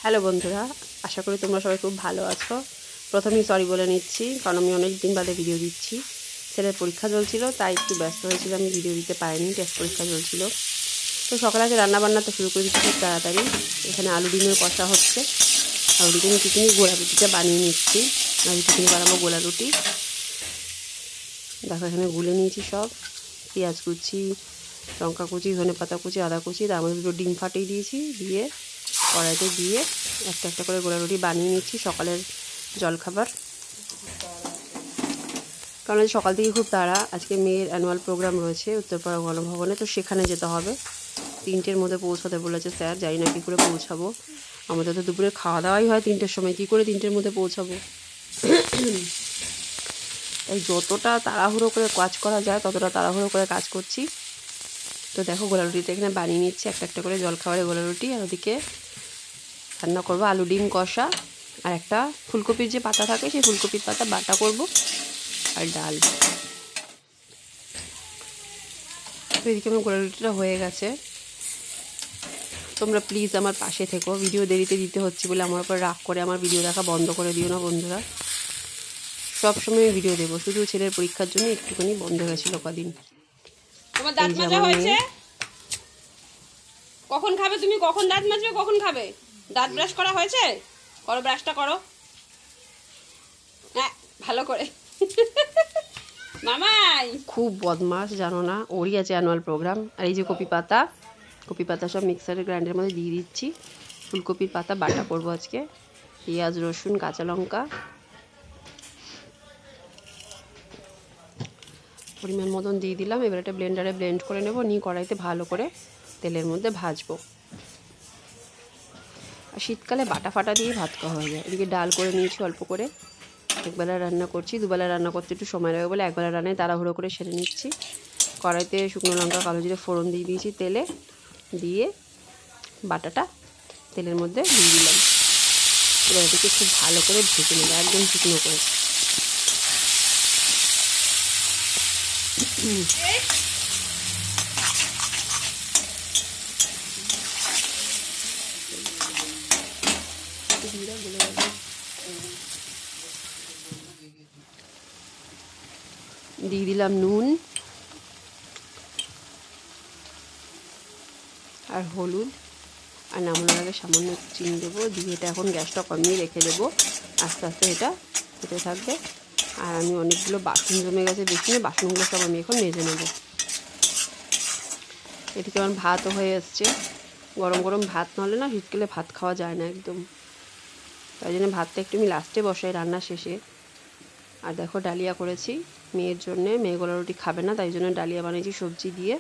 Hello বন্ধুরা, আশা করি তোমরা সবাই খুব ভালো আছো। প্রথমেই সরি বলে নিচ্ছি, কারণ আমি অনেক দিন বাদে ভিডিও দিচ্ছি। ছেলের পরীক্ষা চলছিল, তাই একটু ব্যস্ত হয়েছিল, আমি ভিডিও দিতে পারিনি। টেস্ট পরীক্ষা চলছিল, তো সকালে আগে রান্নাবান্না তো শুরু করে দিচ্ছি খুব তাড়াতাড়ি। এখানে আলু ডিমের কষা হচ্ছে, আলু ডিম টিকিনি গোলা রুটিটা বানিয়ে নিচ্ছি। আমি টিকিনি বানাবো গোলা রুটি। দেখো এখানে গুলে নিয়েছি সব, পেঁয়াজ কুচি, লঙ্কা কুচি, ধনে পাতা কুচি, আদা কুচি, তার মধ্যে দুটো ডিম ফাটিয়ে দিয়েছি, দিয়ে কড়াইতে দিয়ে একটা একটা করে গোলা রুটি বানিয়ে নিচ্ছি সকালের জলখাবার। কারণ আজ সকাল থেকে খুব তাড়া, আজকে মেয়ের অ্যানুয়াল প্রোগ্রাম রয়েছে উত্তরপাড়া গণভবনে, তো সেখানে যেতে হবে। 3টের মধ্যে পৌঁছাতে বলেছে স্যার, জানি না কী করে পৌঁছাবো। আমাদের তো দুপুরে খাওয়া দাওয়াই হয় 3টের সময়, কী করে 3টের মধ্যে পৌঁছাবো। তাই যতটা তাড়াহুড়ো করে কাজ করা যায় ততটা তাড়াহুড়ো করে কাজ করছি। তো দেখো গোলা রুটিটা এখানে বানিয়ে নিচ্ছি একটা একটা করে জলখাবারে গোলা রুটি, আর ওদিকে রান্না করবো আলু ডিম কষা, আর একটা ফুলকপির যে পাতা থাকে সেই ফুলকপির পাতা বাটা করব, আর ডাল। তো এদিকে আমার গোলা রুটিটা হয়ে গেছে। তোমরা প্লিজ আমার পাশে থেকো, ভিডিও দেরিতে দিতে হচ্ছে বলে আমার উপর রাগ করে আমার ভিডিও দেখা বন্ধ করে দিও না বন্ধুরা। সবসময় ভিডিও দেবো, শুধু ছেলের পরীক্ষার জন্য একটুখানি বন্ধ হয়েছিল কদিন। তোমার দাঁত মাজা হয়েছে? কখন খাবে তুমি? কখন দাঁত মাজবে? কখন খাবে? দাঁত ব্রাশ করা হয়েছে? করো, ব্রাশটা করো। হ্যাঁ, ভালো করে। মামাই খুব বদমাস জানো না, ওরই আছে অ্যানুয়াল প্রোগ্রাম। আর এই যে কপি পাতা সব মিক্সারের গ্রাইন্ডারের মধ্যে দিয়ে দিচ্ছি। ফুলকপির পাতা বাটা করব আজকে, পেঁয়াজ রসুন কাঁচা লঙ্কা পরিমাণ মতন দিয়ে দিলাম। এবার এটা ব্লেন্ডারে ব্লেন্ড করে নেব, নিয়ে কড়াইতে ভালো করে তেলের মধ্যে ভাজবো। আর শীতকালে বাটা ফাটা দিয়ে ভাত খাওয়া হয়ে যায়। এদিকে ডাল করে নিয়েছি অল্প করে, একবেলা রান্না করছি, দুবেলা রান্না করতে একটু সময় লাগে বলে একবেলা রান্নায় তাড়াহুড়ো করে সেরে নিচ্ছি। কড়াইতে শুকনো লঙ্কা কালো জিরে ফোড়ন দিয়ে দিয়েছি তেলে, দিয়ে বাটাটা তেলের মধ্যে দিয়ে দিলাম। এবার এটাকে খুব ভালো করে ভেজে নেবো, একদম শুকনো করে। দিয়ে দিলাম নুন আর হলুদ, আর নামানোর আগে সামান্য চিনি দেবো, দিয়ে এটা এখন গ্যাসটা কমিয়ে রেখে দেবো। আস্তে আস্তে এটা হতে থাকবে। আর আমি অনেকগুলো বাসন জমে গেছে বেশি, বাসনগুলো সব আমি এখন মেজে নেব। এদিকে আমার ভাতও হয়ে এসছে। গরম গরম ভাত নাহলে না শীতকালে ভাত খাওয়া যায় না একদম, তাই জন্য ভাতটা একটু আমি লাস্টে বসাই রান্না শেষে। আর দেখো ডালিয়া করেছি মেয়ের জন্যে, মেয়ে গোলা রুটি খাবে না, তাই জন্য ডালিয়া বানিয়েছি সবজি দিয়ে।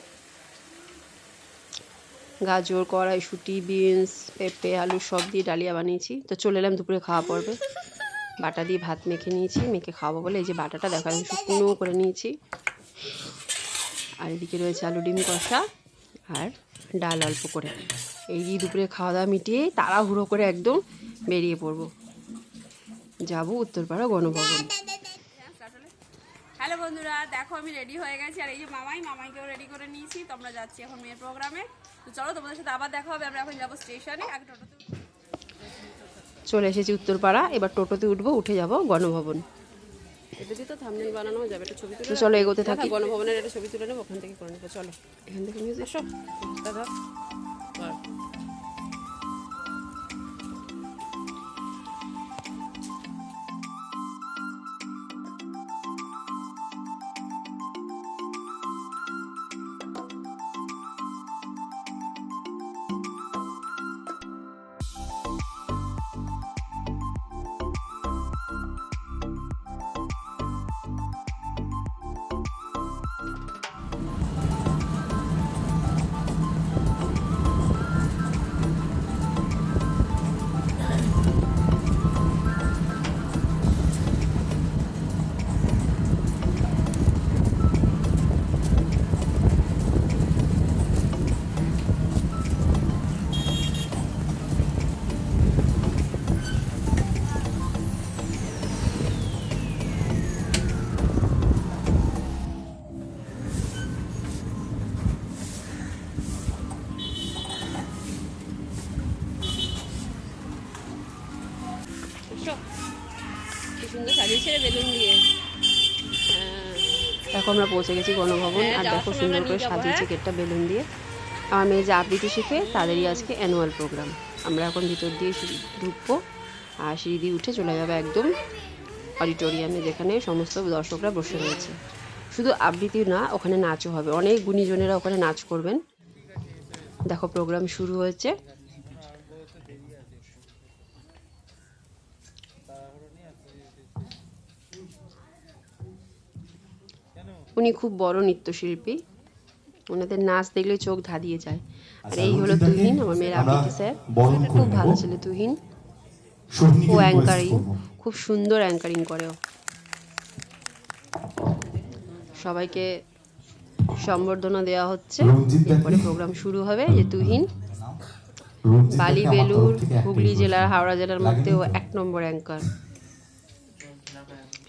গাজর কড়াইশুঁটি বিনস পেঁপে আলু সব দিয়ে ডালিয়া বানিয়েছি। তো চলে এলাম দুপুরে খাওয়া পড়বে। বাটা দিয়ে ভাত মেখে নিয়েছি, মেখে খাওয়াবো বলে এই যে বাটাটা দেখা আমি শুকনো করে নিয়েছি। আর এদিকে রয়েছে আলু ডিম কষা আর ডাল অল্প করে। এই দিয়ে দুপুরে খাওয়া দাওয়া মিটিয়ে তাড়াহুড়ো করে একদম বেরিয়ে পড়বো, যাবো উত্তরপাড়া গণভবন। হ্যালো বন্ধুরা, দেখো আমি রেডি হয়ে গেছি, আর এই যে মামাইকেও রেডি করে নিয়েছি। তো আমরা যাচ্ছি এখন মেয়ের প্রোগ্রামে। তো চলো তোমাদের সাথে আবার দেখা হবে। আমরা এখন যাবো স্টেশনে, আগে টোটোতে চলে এসেছি উত্তরপাড়া, এবার টোটোতে উঠবো, উঠে যাব গণভবন। এটা দিয়ে তো থাম্বনেল বানানো যাবে, একটা ছবি তুলে চলো এগোতে থাকি। গণভবনের একটা ছবি তুলে নেবো, ওখান থেকে করে নেবো। চলো এখান থেকে নিয়ে এসো দাদা। কি সুন্দর সাজিয়েছে রে বেলুন দিয়ে। হ্যাঁ, দেখো আমরা পৌঁছে গেছি গণভবন, হ্যাঁ, আর যাওয়ার দেখো সময় সুন্দর আমরা করে নিয়ে যাবো, সাজিয়েছে হ্যাঁ। গেটটা বেলুন দিয়ে। আমার মেয়ে যে আবৃত্তি শিখে তাদেরই আজকে অ্যানুয়াল প্রোগ্রাম। আমরা এখন ভিতর দিয়ে ঢুকবো, আর সিঁড়ি দিয়ে উঠে চলে যাবে একদম অডিটোরিয়ামে, যেখানে সমস্ত দর্শকরা বসে রয়েছে। শুধু আবৃত্তি না, ওখানে নাচও হবে, অনেক গুণীজনেরা ওখানে নাচ করবেন। দেখো প্রোগ্রাম শুরু হয়েছে। উনি খুব বড় নৃত্যশিল্পী, ওনাদের নাচ দেখলে চোখ ধাঁধিয়ে যায়। আর এই হলো তুহিন, আমার মেয়ের আবৃত্তি স্যার। খুব ভালো ছেলে তুহিন, ও অ্যাঙ্কারিং, খুব সুন্দর অ্যাঙ্কারিং করে ও। সবাইকে সম্বর্ধনা দেওয়া হচ্ছে, এরপরে প্রোগ্রাম শুরু হবে। যে তুহিন বালি বেলুর হুগলি জেলার হাওড়া জেলার মধ্যে ও 1 নম্বর অ্যাঙ্কার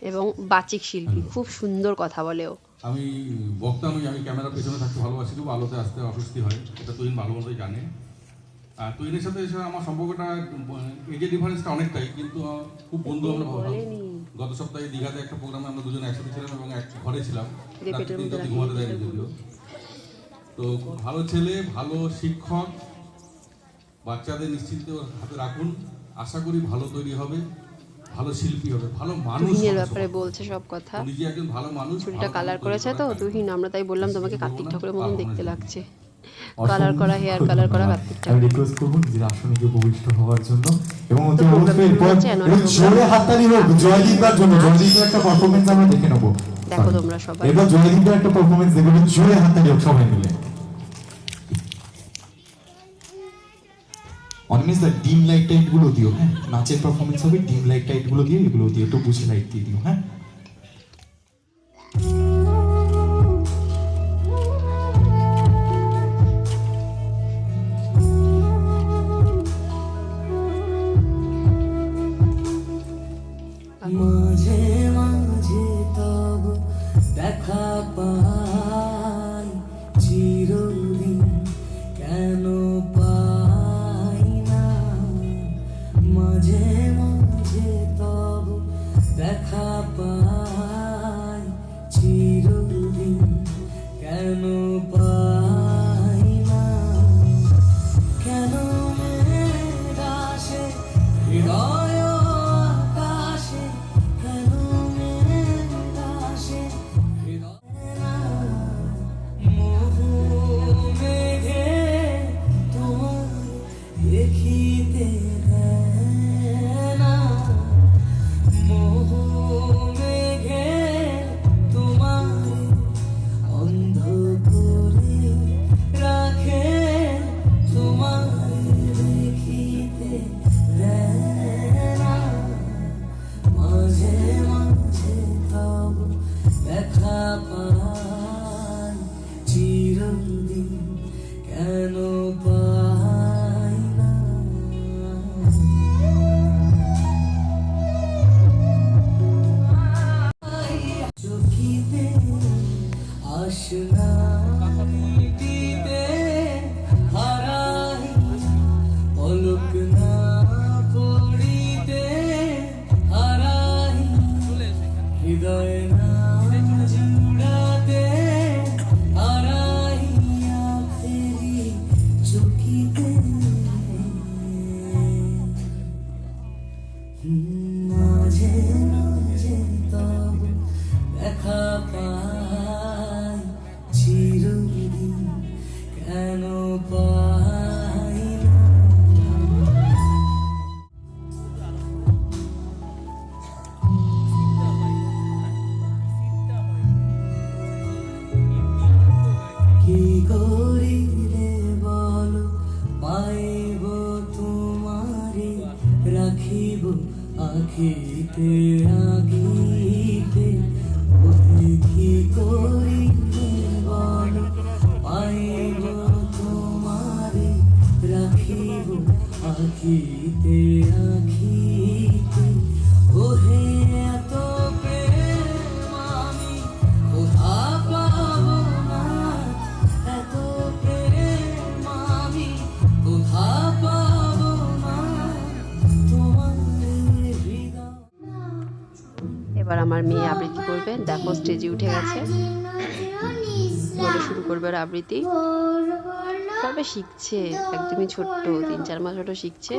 এবং বাচিক শিল্পী, খুব সুন্দর কথা বলে ও। আমি বক্তা নই, আমি ক্যামেরার পেছনে থাকতে ভালোবাসি, খুব আলোতে আসতে অস্বস্তি হয়, এটা তুহিন ভালো মতোই জানে। আর তুহিনের সাথে আমার সম্পর্কটা এজের ডিফারেন্সটা অনেকটাই, কিন্তু খুব বন্ধু আমরা ভাবলাম। গত সপ্তাহে দীঘাতে একটা প্রোগ্রামে আমরা দুজনে একসাথে ছিলাম এবং এক ঘরে ছিলাম, রাত্রি 3টা অবধি ঘুমাতে দেয়নি যদিও। তো ভালো ছেলে, ভালো শিক্ষক, বাচ্চাদের নিশ্চিন্ত হাতে রাখুন, আশা করি ভালো তৈরি হবে, ভালো শিল্পী হবে, ভালো মানুষ তুহিনের হবে। ব্যাপারে বলছে সব কথা। নিজে একজন ভালো মানুষ, চুলটা কালার করেছে তো তুহিন, আমরা তাই বললাম তোমাকে কার্তিক ঠাকুরের মতন দেখতে লাগছে। অসংখ্য কালার করা, হেয়ার কালার করা কার্তিক আমি ঠাকুর। রিকোয়েস্ট করব নিজের আসনে গিয়ে উপবিষ্ট হওয়ার জন্য, এবং তো program শুরু হচ্ছে, annual program। জোরে হাততালি হোক জয়দীপদার জন্য। জয়দীপের একটা পারফরমেন্স আমরা দেখে নেব। দেখো তোমরা সবাই। এবার জয়দীপদার একটা পারফরমেন্স দেখবে, জোরে হাততালি হোক সবাই মিলে। অনমিস দ্য ডিম লাইট টাইট গুলো দিও, হ্যাঁ নাচের পারফরমেন্স হবে, ডিম লাইট টাইট গুলো দিও, এগুলো দিয়ে একটু বুঝে লাইট দিয়ে দিও, হ্যাঁ। মাঝে মাঝে তব দেখা পাই, চিরদিন কেন পাই না। মাঝে মাঝে তব দেখা পাই, চিরদিন কেন পাই না। কেন মেঘাসে হৃদয় আকাশে, কেন মেঘাসে হৃদয় না। মোহু মেঘে তোমার দেখিতে দেয় না। মোহু মেঘে তোমার অন্ধ করে রাখে, তোমার দেখিতে দেয় না। মাঝে মাঝে তব দেখা পাই, চিরদিন কেন পাই না। চোখিতে আসনা মিটিতে হারাই, পলক না পড়িতে হারাই, হৃদয় না জুড়াতে হারাই, আখেরি চোখিতে। মাঝে মাঝে তব দেখা পাই, চিরদিন কেন পাই না। কি করিলে বলো পাইব তোমারে, রাখিব আখিতে আগিতে। ওহে কি করিলে বলো পাইব তোমারে, রাখিব আখিতে আখিতে। ওহে এত প্রেম আমি কোথা পাব না, এত প্রেম আমি কোথা পাব না। তোমার হৃদয় এবার আমার মেয়ে আবৃত্তি করবে, দেখো স্টেজে উঠে গেছে, বলে শুরু করবে ওর আবৃত্তি। সবে শিখছে, একদমই ছোট্ট, 3-4 মাস ছোট শিখছে।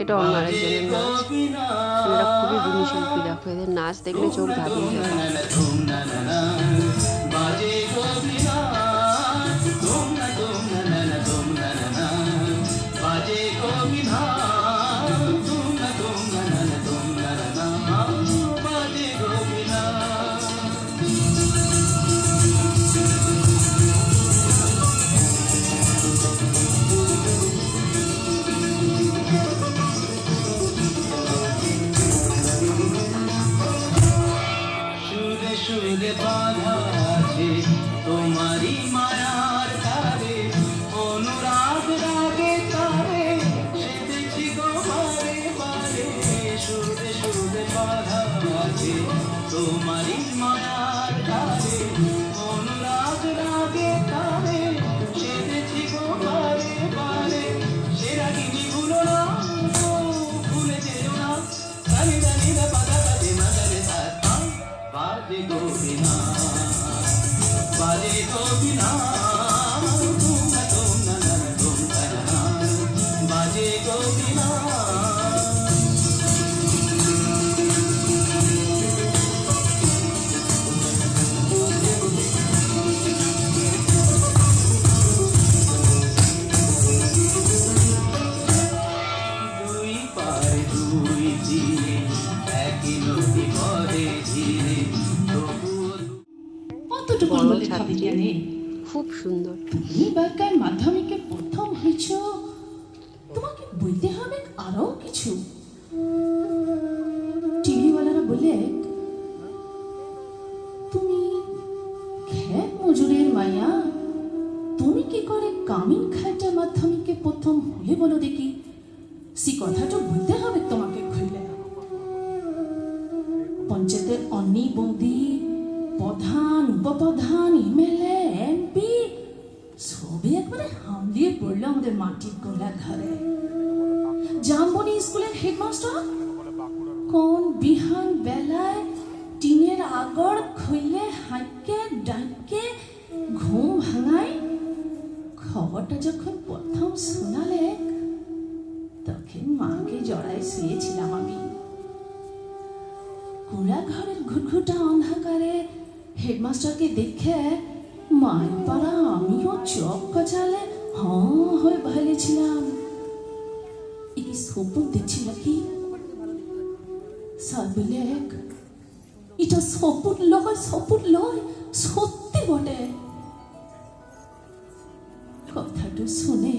এটা অন্য আরেকজনের নাচ, এরা খুবই গুণী শিল্পী, দেখো এদের নাচ দেখলে চোখ ধাঁধিয়ে যাবে। তোমারি মায়ার তারে অনুরাগ রাগে তারে সেদেছি গো বারে বারে সুরে সুরে বাধা আছে তোমারি মায়ার তারে অনুরাগ রাগে তারে সেদেছি গো বারে বারে সে রাগিনী ভুলো না ভুলে যেও না রানি রানি রা পাদা বাজে মাগারে সাথা বাজে গোবিনা বাজে গোবিনা তোমরা তোমরা নানা তোমরা নানা বাজে গোবিনা দুই পারে দুই তীরে একই নদী বহে ধীরে কতটুকু বড় বলে ছাত্রী, ভাবি জানে খুব সুন্দর। তুমি বাক্যার মাধ্যমিকে প্রথম হয়েছ, তোমাকে বলতে হবে আরো কিছু। টিভিওয়ালারা বলে তুমি খেত মজুরের মাইয়া, তুমি কি করে কামিন খাইটা মাধ্যমিকে প্রথম হলে বলো দেখি, সে কথাটা বলতে হবে তোমাকে খুললে। পঞ্চায়েতের অন্নি বৌদি, প্রধান উপপ্রধান, এমএলএ, এমপি সবই একবারে হামলিয়ে পড়লো আমাদের মাটির গোলা ঘরে। জামবনি স্কুলের হেডমাস্টার কোন বিহান বেলায় টিনের আগড় খুইলে হাঁকে ডাকে ঘুম ভাঙায়। খবরটা যখন প্রথম শোনালে তখন মাকে জড়ায় শুয়েছিলাম আমি। কুড়া ঘরের ঘুটঘুটা অন্ধকারে হেডমাস্টারকে দেখে মায়ের পাড়া আমিও চোখ কচালে হয়ে ভালেছিলাম। এই স্বপ্ন দেখছিল কি স্যার বলে, এটা স্বপ্ন লয় সত্যি বটে। কথাটা শুনে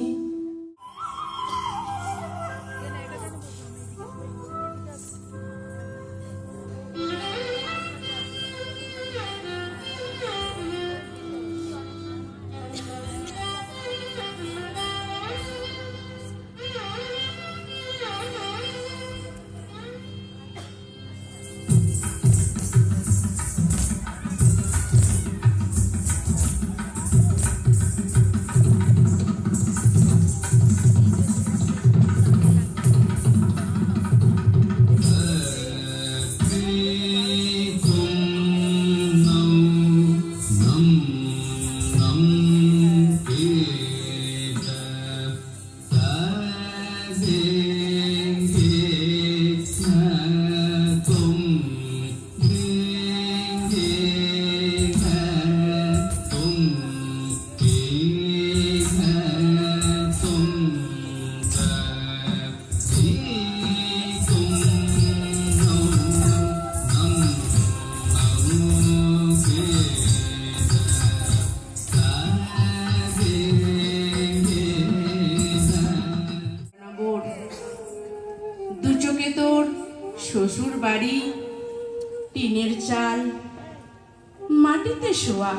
কোলে শোয়া,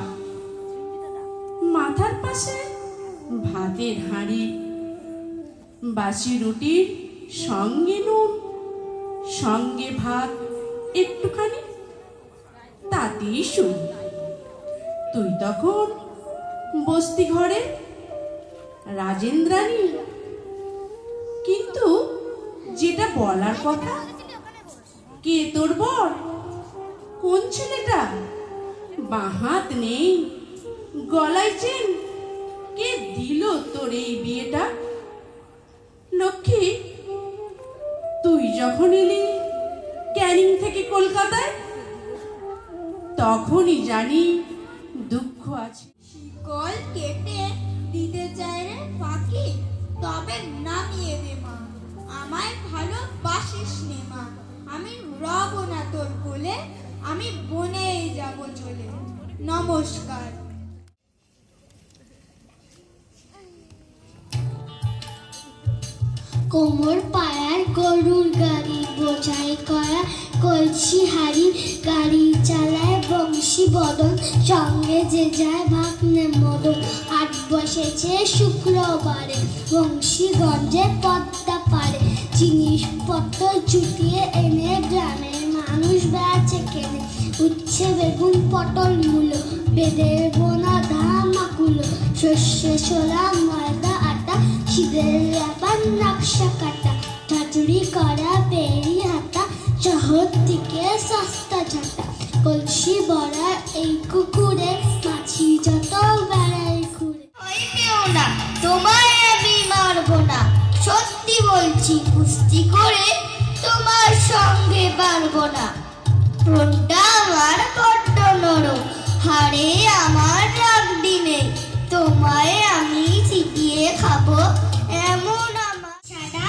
মাথার পাশে ভাতের হাঁড়ি, বাসি রুটির সঙ্গে নুন, সঙ্গে ভাত একটুখানি, তাতেই শুন। তুই তখন বসতি ঘরে রাজেন্দ্রাণী, কিন্তু যেটা বলার কথা, কে তোর বর? কোন ছেলেটা? বাঁ হাত নেই, গলায় চেন, কে দিল তোর এই বিয়েটা? লক্ষ্মী, তুই যখন এলি ক্যানিং থেকে কলকাতায়, তখনই জানি দুঃখ আছে। শিকল কেটে দিতে চায় রে ফাঁকি, তবে নামিয়ে দে মা, আমায় ভালোবাসিস নে মা, আমি রব না তোর কোলে, আমি বনেই যাব চলে। নমস্কার। কোমর পাড়ার গরুর গাড়ি, বোঝাই করা কলসি হাড়ি, গাড়ি চালায় বংশী বদন, সঙ্গে যে যায় ভাগ্নে মদন। হাট বসেছে শুক্রবারে, বংশীগঞ্জে পদ্মা পারে, জিনিসপত্র জুটিয়ে এনে গ্রামের মানুষ বেড়াচ্ছে কেনে। উচ্ছে বেগুন পটল মূলো, বেঁধে বোনা ধামাকুলো, শস্যে ছোলা ময়দা আটা, শীতের আবার নকশা কাটা, ঠাচুরি করা বেরি হাতা, শহর থেকে সস্তা ঝাঁটা। কলসি বড়া এই কুকুরে, মাছি যত বেড়াই ঘুরে। ওই পেও না, তোমায় আমি মারবো না, সত্যি বলছি, কুস্তি করে তোমার সঙ্গে পারবো না। ফোনটা আমার বড্ড নরম, হাড়ে আমার রাগ দিনে, তোমায় আমি চিবিয়ে খাবো এমন আমার। সাদা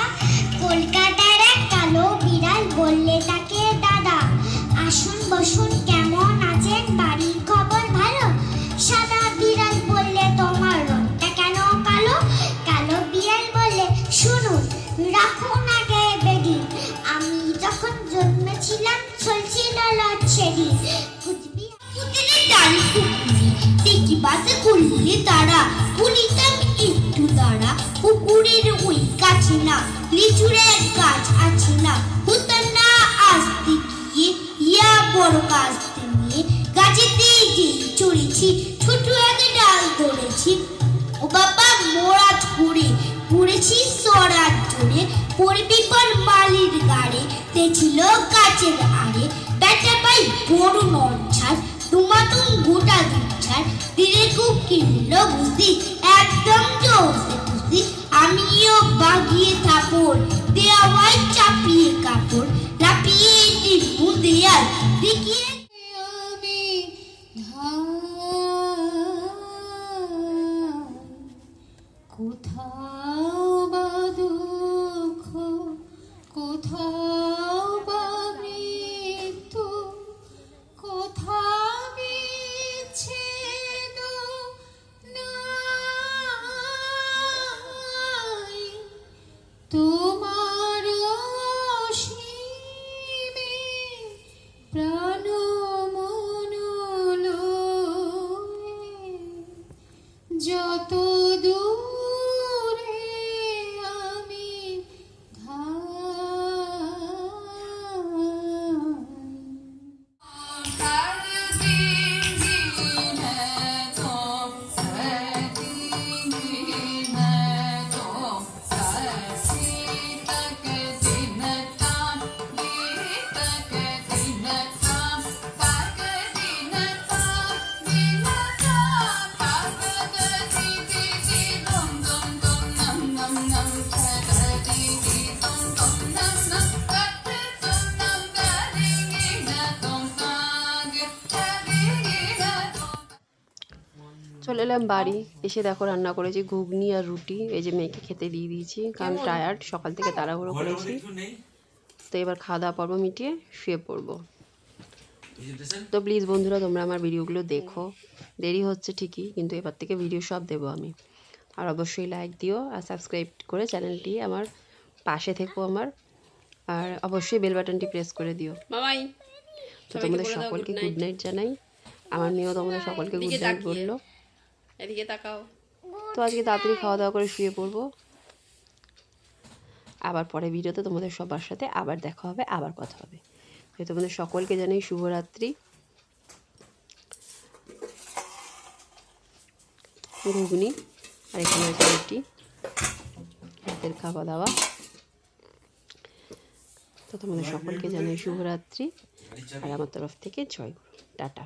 কলকাতার এক কালো বিড়াল, বললে তাকে দাদা, আসুন বসুন, কেমন আছেন, বাড়ির খবর ভালো? সাদা বিড়াল বললে তোমার রংটা কেন কালো? কালো বিড়াল বললে শুনুন, রাখুন আগে বেডি, আমি যখন জন্মেছিলাম চলছিল লচ্ছেরি। কুচবিহারের ডাল পুকুরি, দেখি বাসে কুড়িয়ে তারা, কুড়িতাম একটু তারা, পুকুরের ওই গাছে না লিচুরের গাছ আছে না, হতাম না আসতে গিয়ে ইয়া বড় কাজতে নিয়ে, গাছেতে যেই চড়েছি ছোট এক ডাল ধরেছি, ও বাবা মোড়া ছুড়ে পড়েছি সরার জোরে, পড়বি পর মালির গাড়ে, তেছিল গাছের আড়ে, বেটা পাই বড় নড়ছাড়, তোমাতুম গোটা দুচ্ছাড়, দিলে খুব কিনল বুঝি, একদম জোসে খুশি, আমিও বাগিয়ে থাপড়, দেওয়ায় চাপিয়ে কাপড়, লাপিয়ে দিবু দেয়াল, দেখিয়ে আমি কোথাও বা দুঃখ, কোথাও বা মৃত্যু, কোথাও বিচ্ছেদ নাই, তোমার অসীমে প্রাণ মন লয়ে, যত দূরে আমি চলে এলাম বাড়ি, এসে দেখো রান্না করেছি ঘুগনি আর রুটি, এই যে মেয়েকে খেতে দিয়ে দিয়েছি, কারণ টায়ার্ড, সকাল থেকে তাড়াহুড়ো করেছি। তো এবার খাওয়া দাওয়া পর্ব মিটিয়ে শুয়ে পড়বো। তো প্লিজ বন্ধুরা, তোমরা আমার ভিডিওগুলো দেখো, দেরি হচ্ছে ঠিকই, কিন্তু এবার থেকে ভিডিও সব দেবো আমি। আর অবশ্যই লাইক দিও আর সাবস্ক্রাইব করে চ্যানেলটি আমার পাশে থেকো আমার, আর অবশ্যই বেল বাটনটি প্রেস করে দিও। মামাই, তো তোমাদের সকলকে গুড নাইট জানাই, আমার মেয়েও তোমাদের সকলকে গুড এদিকে নাইট তাকিয়ে। বললো। এদিকে তাকাও। তো আজকে তাড়াতাড়ি খাওয়া দাওয়া করে শুয়ে পড়বো। আবার পরে ভিডিওতে তোমাদের সবার সাথে আবার দেখা হবে, আবার কথা হবে। তো তোমাদের সকলকে জানাই শুভরাত্রি। ঘুগনি আর এখানে আছে রুটি, রাতের খাওয়া দাওয়া। তো তোমাদের সকলকে জানাই শুভরাত্রি আর আমার তরফ থেকে জয় গুরু, টাটা।